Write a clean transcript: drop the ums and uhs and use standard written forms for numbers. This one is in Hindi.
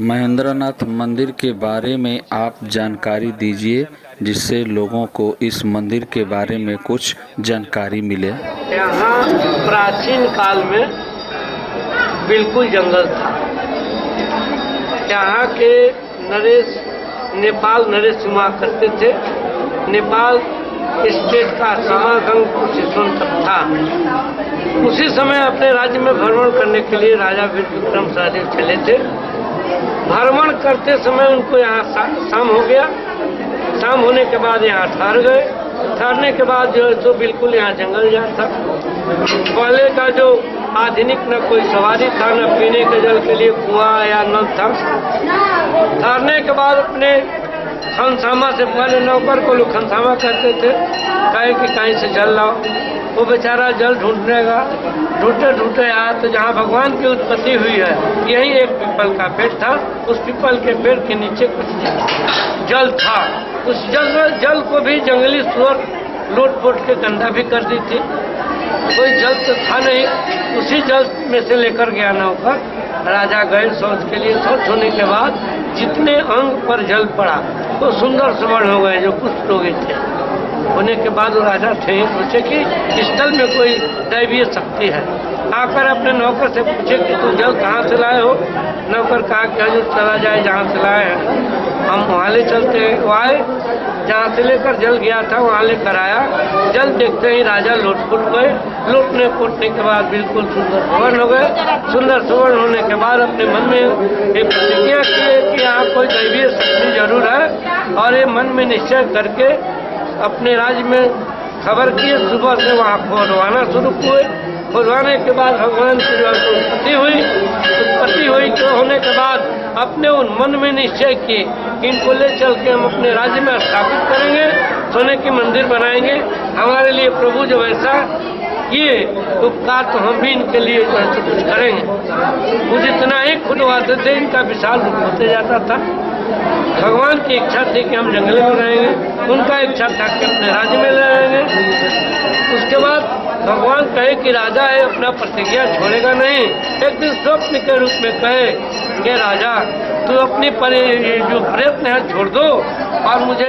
महेंद्रनाथ मंदिर के बारे में आप जानकारी दीजिए जिससे लोगों को इस मंदिर के बारे में कुछ जानकारी मिले। यहाँ प्राचीन काल में बिल्कुल जंगल था। यहाँ के नरेश नेपाल नरेश हुआ करते थे। नेपाल स्टेट का समागम कुछ तक था। उसी समय अपने राज्य में भ्रमण करने के लिए राजा वीर विक्रम शाह चले थे। भ्रमण करते समय उनको यहाँ शाम हो गया। शाम होने के बाद यहाँ ठहर गए। ठहरने के बाद जो है तो बिल्कुल यहाँ जंगल जहाँ था। पहले का जो आधुनिक न कोई सवारी था, न पीने के जल के लिए कुआं या नल था। ठहरने के बाद अपने खनसामा से पहले नौकर को लोग खनसामा कहते थे, कहे कि कहीं से जल लाओ। वो बेचारा जल ढूंढते ढूंढते आया तो जहाँ भगवान की उत्पत्ति हुई है यही एक पीपल का पेड़ था। उस पीपल के पेड़ के नीचे कुछ जल था। उस जल को भी जंगली सुअर लूट पोट के गंदा भी कर दी थी। कोई जल तो था नहीं। उसी जल में से लेकर गया नौकर। राजा गए शौच के लिए। शौच होने के बाद जितने अंग पर जल पड़ा तो सुंदर स्वर्ण हो गए जो कुष्ठ रोगी थे। होने के बाद वो राजा थे, सोचे कि स्थल में कोई दैवीय शक्ति है। आकर अपने नौकर से पूछे कि तुम जल कहाँ से लाए हो। नौकर कहा कि हजूर चला जाए जहाँ से लाए हैं, हम वहाँ ले चलते हैं। वो आए, जहाँ से लेकर जल गया था वहाँ लेकर आया। जल देखते ही राजा लोटपुट गए। लूटने फूटने के बाद बिल्कुल सुंदर सुवर्ण हो गए। सुंदर सुवर्ण होने के बाद अपने मन में एक प्रतिज्ञा की कि यहाँ कोई दैवीय शक्ति जरूर है। और ये मन में निश्चय करके अपने राज्य में खबर किए। सुबह से वहाँ खोदवाना शुरू हुए। खोदवाने के बाद भगवान की जो उत्पत्ति हुई तो होने के बाद अपने उन मन में निश्चय किए कि इनको ले चल के हम अपने राज्य में स्थापित करेंगे, सोने की मंदिर बनाएंगे। हमारे लिए प्रभु जो ऐसा किए उपकार तो हम भी इनके लिए जो है कुछ करेंगे। वो जितना ही खुदवाते थे इनका विशाल रूप होते जाता था। भगवान की इच्छा थी कि हम जंगल में रहेंगे, उनका इच्छा था कि अपने राज्य में रहेंगे। उसके बाद भगवान कहे कि राजा है अपना प्रतिज्ञा छोड़ेगा नहीं। एक दिन स्वप्न के रूप में कहे कि राजा तू अपनी जो प्रयत्न है छोड़ दो और मुझे